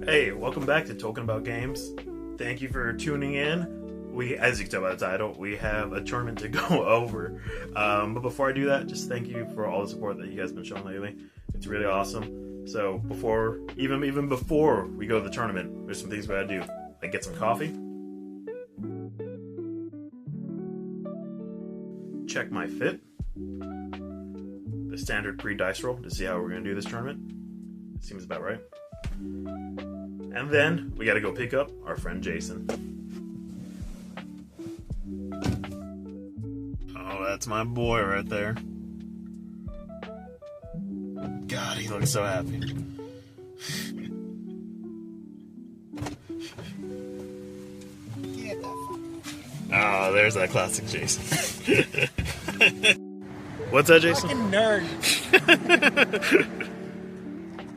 Hey, welcome back to Talking About Games. Thank you for tuning in. As you can tell by the title, we have a tournament to go over. But before I do that, just thank you for all the support that you guys have been showing lately. It's really awesome. So even before we go to the tournament, there's some things we gotta do. Like get some coffee, check my fit, the standard pre-dice roll to see how we're gonna do this tournament. It seems about right. And then we gotta go pick up our friend Jason. Oh, that's my boy right there. God, he looks so happy. Oh, there's that classic Jason. What's that, Jason? Fucking nerd.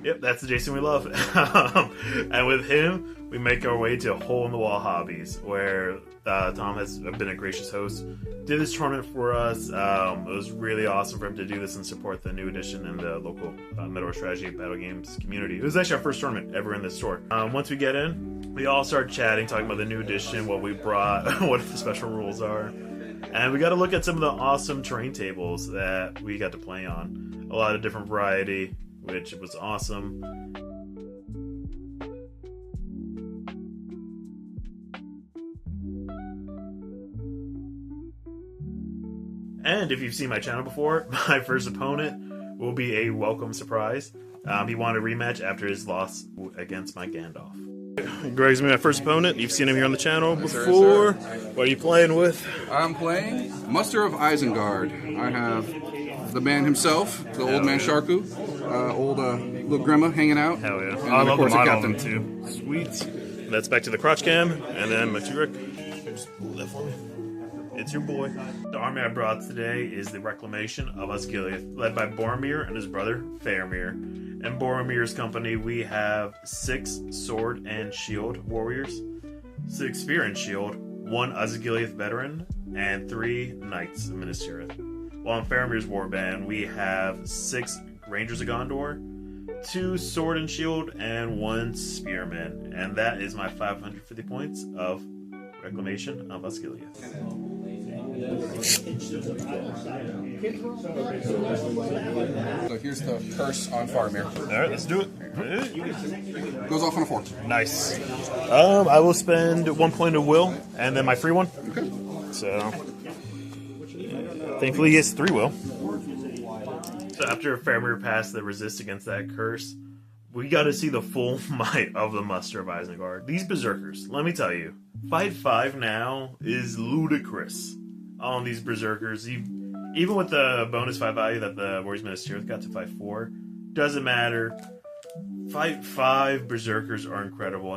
Yep, that's the Jason we love. And with him, we make our way to Hole in the Wall Hobbies, where Tom has been a gracious host. Did this tournament for us. It was really awesome for him to do this and support the new edition in the local Middle-earth strategy battle games community. It was actually our first tournament ever in this store. Once we get in, we all start chatting, talking about the new edition, what we brought, what the special rules are. And we got to look at some of the awesome terrain tables that we got to play on. A lot of different variety, which was awesome. And if you've seen my channel before, my first opponent will be a welcome surprise. He wanted a rematch after his loss against my Gandalf. Greg's my first opponent. You've seen him here on the channel before. What are you playing with? I'm playing Muster of Isengard. I have the man himself, the old man Sharku, old little Grima hanging out. Hell yeah. And I of love course the a model captain. of them too. Sweet. That's back to the crotch cam, and then my Rick. Just pull that for me. It's your boy. The army I brought today is the Reclamation of Osgiliath, led by Boromir and his brother Faramir. In Boromir's company, we have 6 sword and shield warriors, 6 spear and shield, 1 Osgiliath veteran, and 3 knights of Minas Tirith. While in Faramir's warband, we have 6 rangers of Gondor, 2 sword and shield, and 1 spearman. And that is my 550 points of Reclamation of Osgiliath. So here's the curse on Faramir. Alright, let's do it. Goes off on a 4. Nice. I will spend 1 point of will, and then my free one. Okay. So, thankfully he gets 3 will. So after Faramir passed the resist against that curse, we got to see the full might of the Muster of Isengard. These berserkers, let me tell you, fight 5 now is ludicrous on these berserkers. Even with the bonus 5 value that the Warriors Minas Tirith got to fight 4, doesn't matter. Fight 5 berserkers are incredible.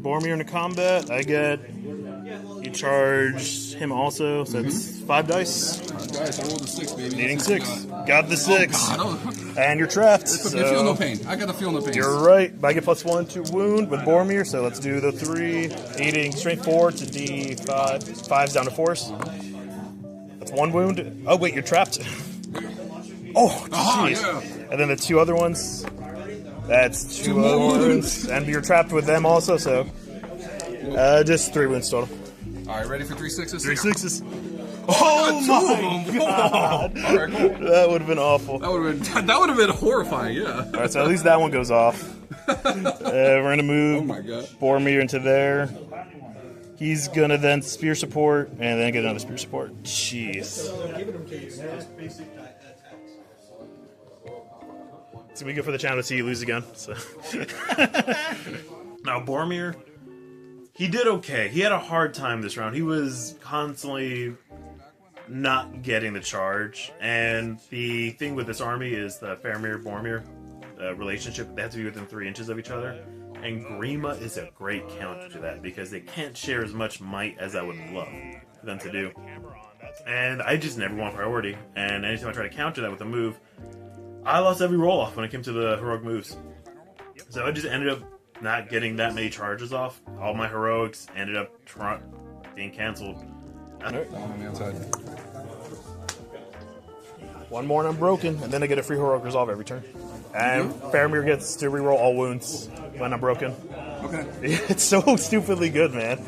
Boromir in the combat, I get. You charge him also, so that's 5 dice. Guys, I rolled a 6, baby. Needing 6. Got the 6. Oh, And you're trapped. I feel no pain. I got to feel no pain. You're right. But I get +1 to wound with Boromir, so let's do the 3. Needing strength 4 to D5. 5's down to 4s. That's 1 wound. Oh, wait, you're trapped. Oh, jeez. Yeah. And then the 2 other ones. That's 2 other wounds. And you're trapped with them also, so. Just 3 wounds total. All right, ready for 3 6s? 3 6s. Oh my god! All right, cool. That would have been awful. That would have been horrifying, yeah. Alright, so at least that one goes off. We're gonna move Oh my god. Boromir into there. He's gonna then spear support, and then get another spear support. Jeez. It's gonna be good for the channel to see you lose again. So. Now, Boromir, he did okay. He had a hard time this round. He was constantly not getting the charge. And the thing with this army is the Faramir-Boromir relationship. They have to be within 3 inches of each other. And Grima is a great counter to that because they can't share as much might as I would love for them to do. And I just never won priority. And anytime I try to counter that with a move, I lost every roll off when it came to the heroic moves. So I just ended up not getting that many charges off. All my heroics ended up being canceled. On the outside. One more and I'm broken, and then I get a free heroic resolve every turn. And Faramir gets to reroll all wounds when I'm broken. Okay. It's so stupidly good, man.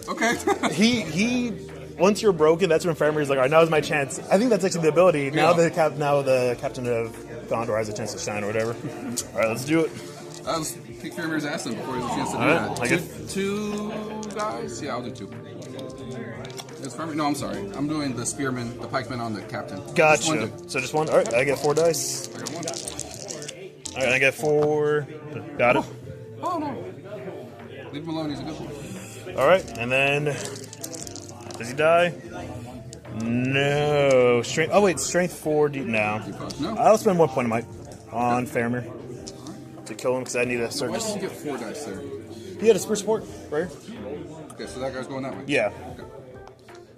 Okay. He once you're broken, that's when Faramir's like, all right, now's my chance. I think that's actually the ability. Now the captain of Gondor has a chance to shine or whatever. All right, let's do it. Let's kick Faramir's ass then before he has a chance to do Alright, that. I Two guys? Yeah, I'll do 2. Is Faramir? No, I'm sorry. I'm doing the spearman, the pikeman on the captain. Gotcha. So just one? Alright, I get 4 dice. I got 1. Alright, I get 4. Got it. Oh, no. Leave him alone, he's a good one. Alright, and then... Does he die? No. Strength... Oh, wait, strength 4... No. No? I'll spend 1 point of might on Faramir to kill him, because I need a certain... Why did you get 4 dice there? He had a spear support, right? Okay, so that guy's going that way. Yeah. Okay.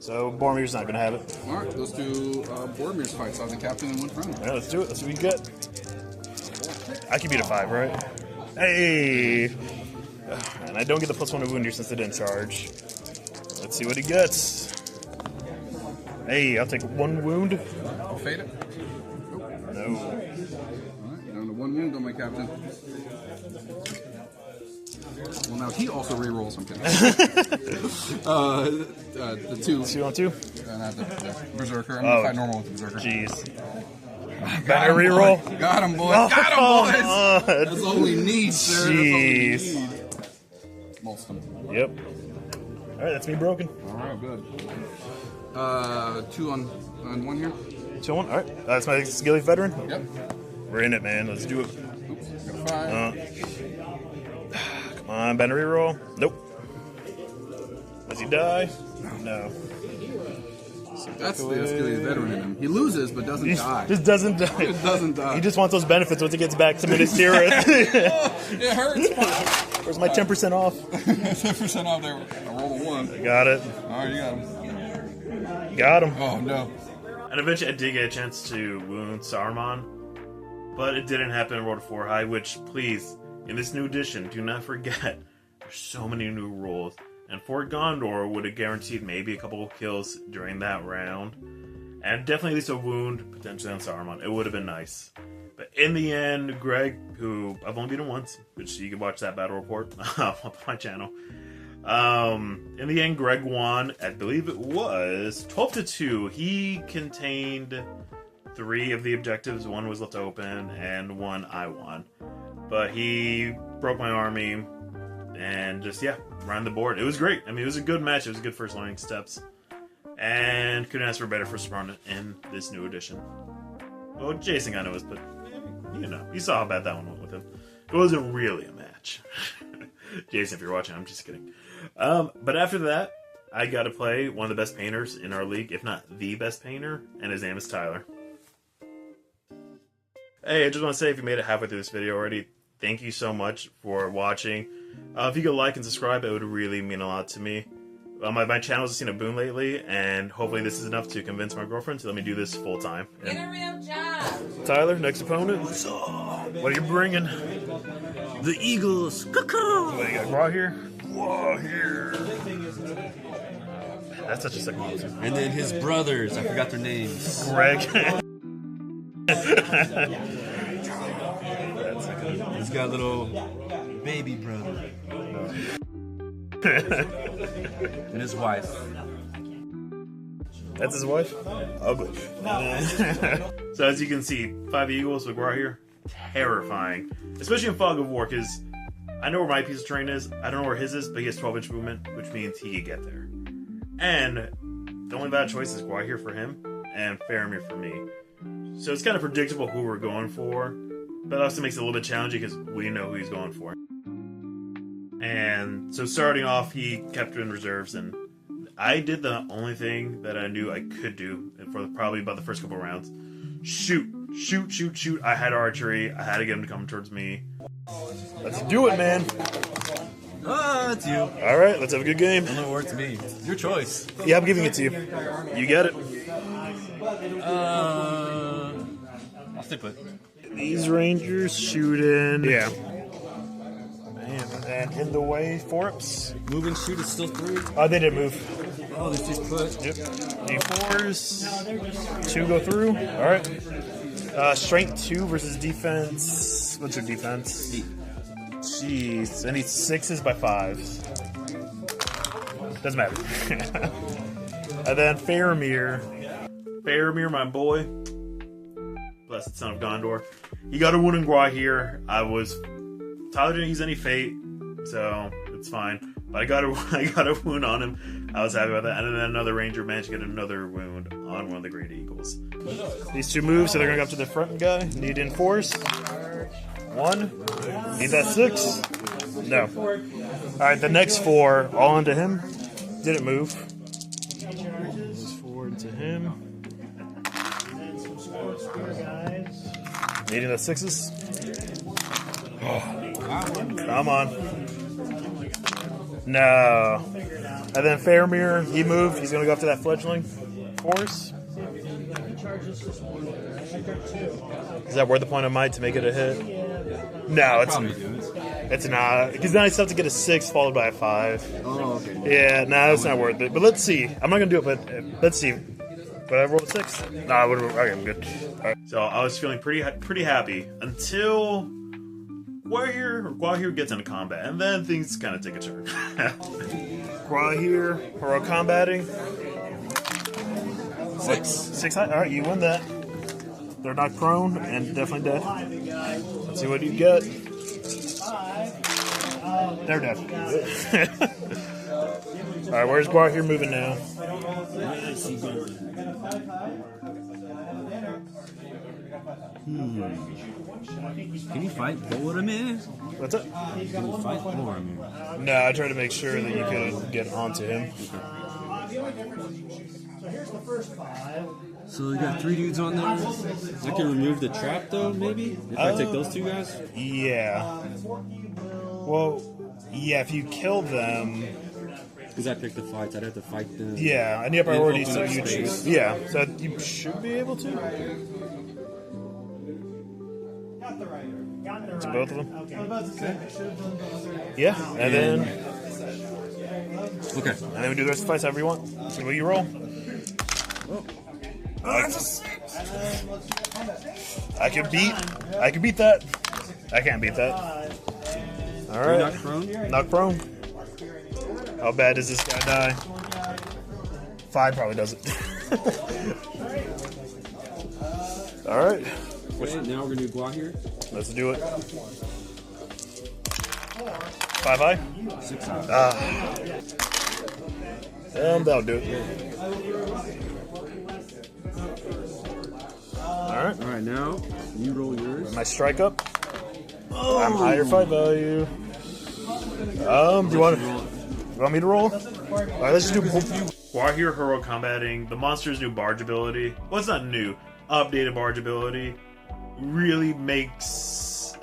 So Boromir's not going to have it. Alright, let's do Boromir's fight. So I have the captain and 1 friend. Alright, let's do it. Let's see what we get. I can beat a 5, right? Hey! And I don't get the +1 to wound here since I didn't charge. Let's see what he gets. Hey, I'll take 1 wound. I'll fade it. No. Alright, down to 1 wound on my captain. Well, now he also rerolls. I'm kidding. The 2. 2 on 2? And I have the Berserker. I'm going to fight normal with the Berserker. Jeez. Better reroll? Got him, boys. Got him, boys. That's all we need, sir. Jeez. That's all we need. Most of them. Yep. Alright, that's me broken. Alright, good. 2 on 1 here. 2 on 1? Alright. That's my Skilly veteran? Yep. We're in it, man. Let's do it. Oops, got 5. Come on, better reroll. Nope. Does he die? No. That's the Skilly veteran in him. He loses, but doesn't die. Just doesn't die. It doesn't die. He just wants those benefits once he gets back to Minas Tirith. It hurts. Where's my 10% off? 10% off there. I rolled a 1. I got it. Alright, you got him. Got him. Oh, no. And eventually I did get a chance to wound Saruman, but it didn't happen. I rolled a 4 high, which, please, in this new edition, do not forget, there's so many new rules. And Fort Gondor would have guaranteed maybe a couple of kills during that round. And definitely at least a wound, potentially on Saruman. It would have been nice. But in the end, Greg, who I've only beaten once, which you can watch that battle report up on my channel. In the end, Greg won, I believe it was 12-2. He contained 3 of the objectives. 1 was left open, and 1 I won. But he broke my army, and just, yeah, ran the board. It was great. I mean, it was a good match. It was a good first learning steps. And couldn't ask for a better first round in this new edition. Well, Jason got knows, but, you know, you saw how bad that one went with him. It wasn't really a match. Jason, if you're watching, I'm just kidding. But after that, I got to play one of the best painters in our league, if not the best painter, and his name is Tyler. Hey, I just want to say, if you made it halfway through this video already, thank you so much for watching. If you could like and subscribe, it would really mean a lot to me. My channel's seen a boom lately, and hopefully this is enough to convince my girlfriend to let me do this full time. Get a real job. Tyler, next opponent. What are you bringing? The Eagles. Cuckoo. What do you got? Raw here? Raw here. That's such a sick monster. And then his brothers. I forgot their names. Greg. He's got a little baby brother. And his wife. That's his wife? Ugly. So as you can see, 5 eagles with Raw here. Terrifying. Especially in Fog of War, because I know where my piece of terrain is. I don't know where his is, but he has 12-inch movement, which means he could get there. And the only bad choice is Raw here for him, and Faramir for me. So it's kind of predictable who we're going for, but it also makes it a little bit challenging because we know who he's going for. And so starting off, he kept in reserves, and I did the only thing that I knew I could do for probably about the first couple rounds. Shoot. Shoot, shoot, shoot. I had archery. I had to get him to come towards me. Let's do it, man. Ah, it's you. All right, let's have a good game. No, or it's me. Your choice. Yeah, I'm giving it to you. You get it. I'll stay put. These rangers shooting. Yeah. And in the way, Forps. Move and shoot is still 3. Oh, they did move. Oh, they just put. Yep. D4s. 2 go through. All right. Strength 2 versus defense. What's your defense? 8. Jeez, I need 6s by 5s. Doesn't matter. And then Faramir. Faramir, my boy. Blessed son of Gondor. He got a wound in Gua here. Tyler didn't use any fate, so it's fine. But I got a wound on him. I was happy about that. And then another ranger managed to get another wound on one of the great eagles. These 2 moves, so they're gonna go up to the front guy. Need enforce. 1. Need that 6. No. Alright, the next 4, all onto him. Didn't move. Moves forward to him. Needing the 6s. Oh, come on. No. And then Faramir, he moved. He's going to go after that fledgling force. Is that worth the point of might to make it a hit? No, it's not. Because then I still have to get a 6 followed by a 5. Oh, okay. Yeah, no, it's not worth it. But let's see. I'm not going to do it, but let's see. But I rolled a 6. No, I would have. Okay, I'm good. All right. So I was feeling pretty happy until Gwahir gets into combat, and then things kind of take a turn. Gwahir, hero combating. 6 high. All right, you win that. They're knocked prone and definitely dead. Let's see what you get. They're dead. All right, where's Gwahir moving now? Can you fight Boromir? What's up? Can you fight Boromir? No, I tried to make sure that you could get onto him. So you got 3 dudes on there. I can remove the trap though, maybe? If I take those 2 guys? Yeah. Well, yeah, if you kill them... Because I picked the fights, I'd have to fight them. Yeah, and you have priority, so open you space. choose. Yeah, so you should be able to. To both of them. Yeah, and then... Okay. And then we do the rest of the fights however you want. See what you roll. I can beat that. I can't beat that. Alright. Knock prone? Knock prone. How bad does this guy die? 5 probably does it. Alright. Okay, now we're gonna do Gwahir. Let's do it. 5 high? 6 high. That'll do it. Alright. Alright, now you roll yours. My strike up. I'm higher fight value. Do you want me to roll? Alright, let's just do Gwahir hero combating. The monster's new barge ability. Well, it's not new. Updated barge ability. Really makes...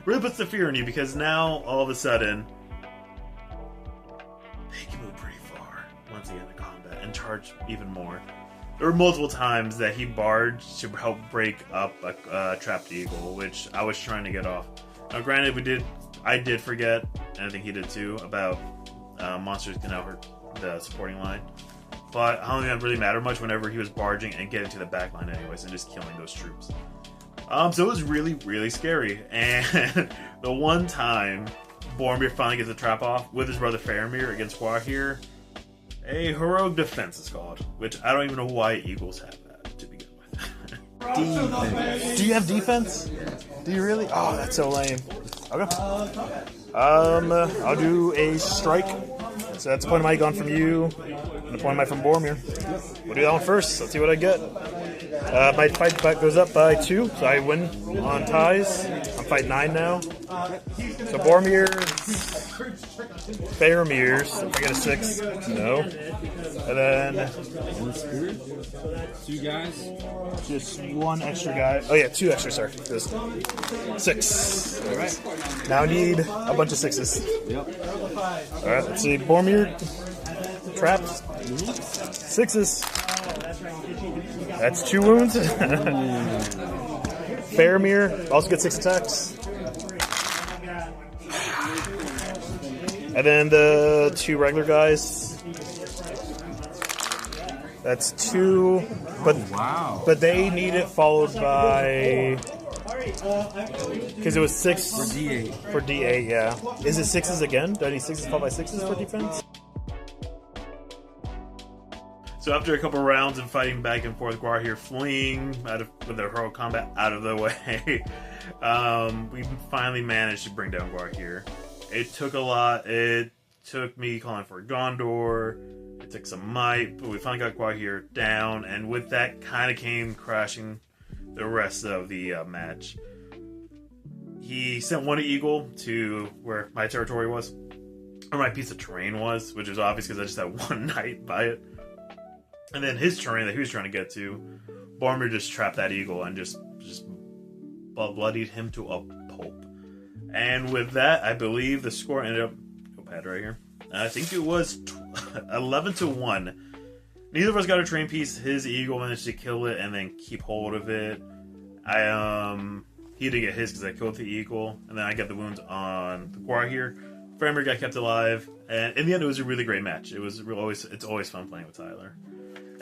really puts the fear in you, because now, all of a sudden, they can move pretty far once they get into combat and charge even more. There were multiple times that he barged to help break up a trapped eagle, which I was trying to get off. Now, granted, I did forget, and I think he did too, about monsters can now hurt the supporting line. But I don't think that really mattered much whenever he was barging and getting to the back line anyways, and just killing those troops. So it was really, really scary. And the one time Boromir finally gets the trap off with his brother Faramir against Gwahir, a heroic defense is called, which I don't even know why Eagles have that to begin with. Defense. Do you have defense? Do you really? Oh, that's so lame. Okay. I'll do a strike. So that's a point of might gone from you, and a point of might from Boromir. We'll do that one first. Let's see what I get. My fight back goes up by 2, so I win on ties. I'm fight 9 now. So Faramir's. If I get a 6, no. And then 1 spirit. 2 guys. just 1 extra guy. Oh yeah, 2 extra. Sorry, just 6. All right. Now I need a bunch of 6s. Yep. All right, let's see. Boromir traps. 6s. That's 2 wounds. Faramir also gets 6 attacks. And then the 2 regular guys. That's 2, but Wow. but they need it followed by, because it was 6 For D8. for D8. Yeah, is it 6s again? Do I need 6s followed by 6s for defense? So after a couple rounds of fighting back and forth, Guar here fleeing with their heroic combat out of the way, we finally managed to bring down Guar here. It took a lot. It took me calling for Gondor. It took some might, but we finally got Guar here down, and with that kind of came crashing the rest of the match. He sent one eagle to where my territory was, or my piece of terrain was, which is obvious because I just had one knight by it. And then his terrain that he was trying to get to, Boromir just trapped that eagle and just bloodied him to a pulp. And with that, I believe the score ended up, pad right here. I think it was 11-1. Neither of us got a terrain piece. His eagle managed to kill it and then keep hold of it. He didn't get his because I killed the eagle, and then I got the wounds on the Guar here. Faramir got kept alive, and in the end, it was a really great match. It's always fun playing with Tyler.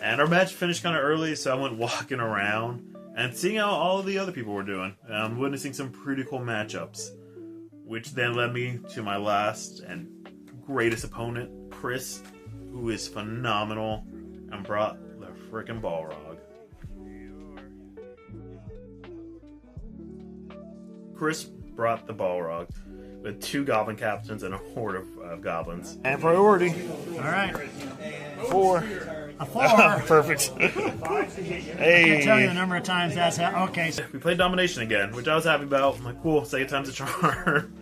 And our match finished kind of early, so I went walking around and seeing how all of the other people were doing. Witnessing some pretty cool matchups, which then led me to my last and greatest opponent, Chris, who is phenomenal, and brought the frickin' Balrog. Chris brought the Balrog with 2 goblin captains and a horde of goblins. And priority. All right. 4. A 4. Perfect. I can't tell you the number of times that's okay. So We played domination again, which I was happy about. I'm like, cool, second time's a charm.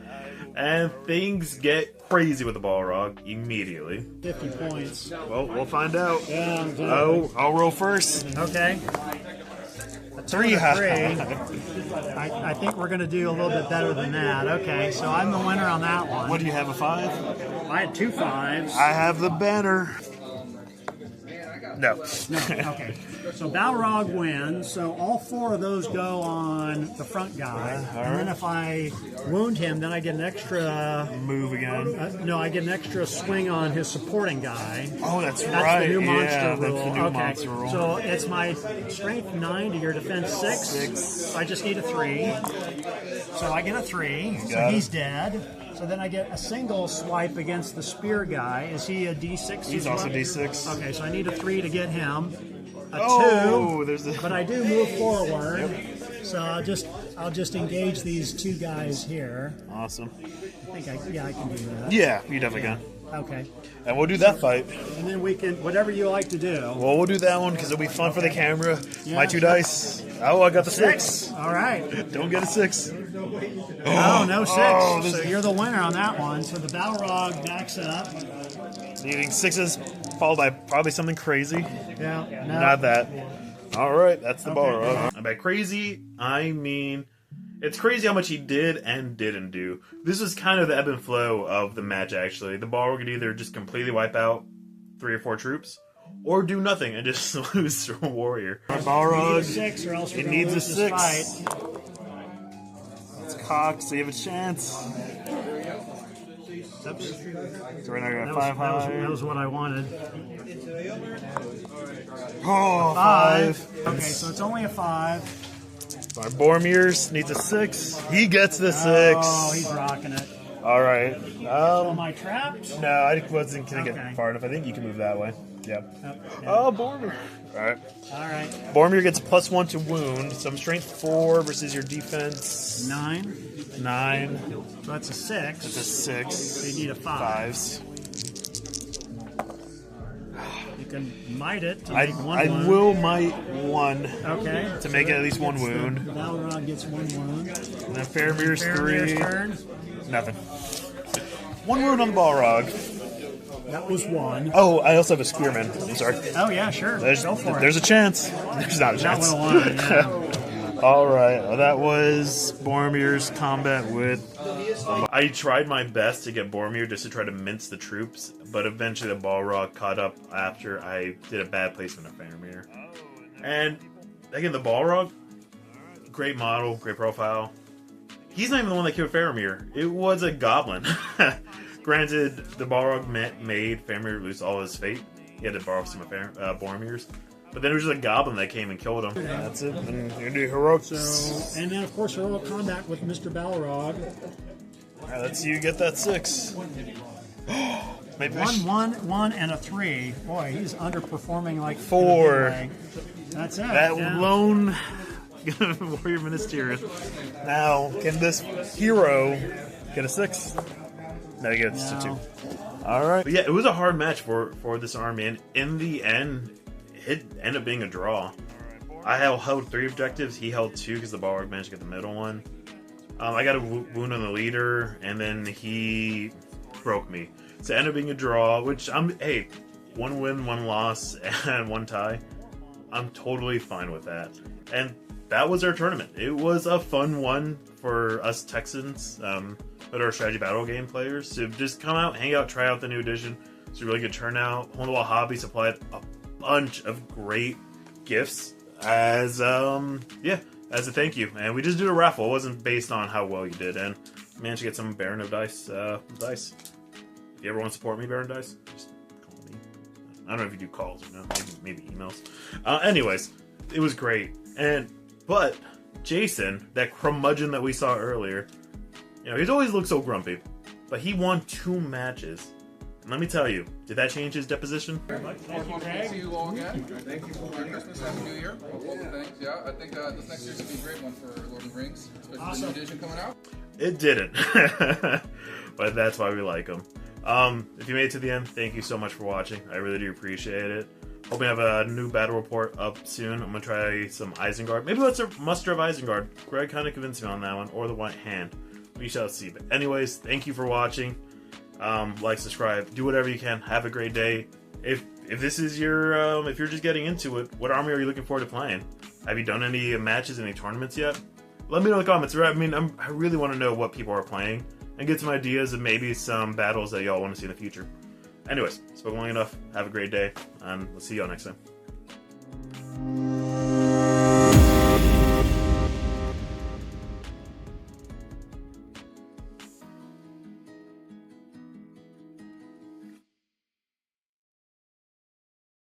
And things get crazy with the Balrog immediately. 50 points. Well, we'll find out. Yeah, I'll roll first. okay. 3. I think we're going to do a little bit better than that. Okay, so I'm the winner on that one. What do you have, a 5? I had 2 5s. I have the banner. No. No, okay. So Balrog wins. So all 4 of those go on the front guy. And then if I wound him, then I get an extra Move again. no, I get an extra swing on his supporting guy. Oh, that's That's right. the new monster yeah, rule. That's the new Okay, monster rule. so it's my strength 9 to your defense 6. 6. So I just need a 3. So I get a 3. So got he's dead. So then I get a single swipe against the spear guy. Is he a D6? He's as also well? D6. Okay, so I need a 3 to get him. A 2. Oh, there's But I do move forward. So I'll just engage these 2 guys here. Awesome. I think I can do that. Yeah, you definitely can. Okay. And we'll do that fight. And then we can, whatever you like to do. Well, we'll do that one because it'll be fun for the camera. Yeah. My 2 dice. Oh, I got the 6. All right. Don't get a 6. Oh, no 6. Oh, this- So you're the winner on that one. So the Balrog backs up. Needing 6s, followed by probably something crazy. Yeah. No. Not that. All right, that's the Okay. Balrog. And by crazy, I mean it's crazy how much he did and didn't do. This was kind of the ebb and flow of the match, actually. The Balrog could either just completely wipe out 3 or 4 troops, or do nothing and just lose to a warrior. Our You need a Balrog, 6 or else we're it gonna needs a lose this 6. fight. It's cocked, so you have a chance. Oops. So right now I got That was, 5 high. that was what I wanted. Oh, 5. 5. Okay, so it's only a 5. Our Boromir's needs a 6. He gets the 6. Oh, he's rocking it. All right. Am I trapped? No, I wasn't going to Okay. get far enough. I think you can move that way. Yeah. Yeah. Oh, Boromir. All right. All right. Boromir gets +1 to wound. Some strength 4 versus your defense 9. 9. So that's a 6. It's a 6. So you need a 5. 5s. You can might it to I make 1 wound. will might 1 Okay. to make it at least 1 wound. Balrog gets 1 wound. And then Faramir's Faramir's 3. turn. Nothing. 1 wound on the Balrog. That was 1. Oh, I also have a Spearman. I'm sorry. Oh yeah, sure. Go for There's it. a chance. There's not a That chance. would have won. Yeah. All right, well, that was Boromir's combat with. I tried my best to get Boromir just to try to mince the troops, but eventually the Balrog caught up after I did a bad placement of Faramir. And again, the Balrog, great model, great profile. He's not even the one that killed Faramir. It was a goblin. Granted, the Balrog made Faramir lose all his fate, he had to borrow some of Boromir's. But then it was just a goblin that came and killed him. That's it. And you're doing heroic. So, and then of course heroic combat with Mr. Balrog. Alright, let's see you get that 6. Maybe 1, and a 3. Boy, he's underperforming like 4. That's it. That lone warrior ministerial. Now, can this hero get a 6? No, he gets a 2. Alright. Yeah, it was a hard match for this army, and in the end, it ended up being a draw. I held 3 objectives, he held 2 because the Balrog managed to get the middle one. I got a wound on the leader, and then he broke me. So it ended up being a draw, which hey, 1 win, 1 loss, and 1 tie. I'm totally fine with that. And that was our tournament. It was a fun one for us Texans, that are strategy battle game players. So just come out, hang out, try out the new edition. It's a really good turnout. Hole in the Wall Hobby supplied a bunch of great gifts as as a thank you. And we just did a raffle. It wasn't based on how well you did, and managed to get some Baron of Dice dice. If you ever want to support me, Baron Dice, just call me. I don't know if you do calls or not. Maybe emails. Anyways, it was great. But Jason, that curmudgeon that we saw earlier, he's always looked so grumpy, but he won 2 matches. And let me tell you, did that change his deposition? Wonderful to see you all again. Thank you for Merry Christmas, Happy New Year. All the things. Yeah, I think this next year's gonna be a great one for Lord of the Rings, especially the new edition coming out. It didn't, but that's why we like them. If you made it to the end, thank you so much for watching. I really do appreciate it. Hope we have a new battle report up soon. I'm gonna try some Isengard. Maybe let's a muster of Isengard. Greg kind of convinced me on that one, or the White Hand. We shall see. But anyways, thank you for watching. Like, subscribe, do whatever you can. Have a great day. If this is your if you're just getting into it, what army are you looking forward to playing? Have you done any matches, any tournaments yet? Let me know in the comments. I mean, I really want to know what people are playing and get some ideas of maybe some battles that y'all want to see in the future. Anyways, spoken long enough. Have a great day, and we'll see y'all next time.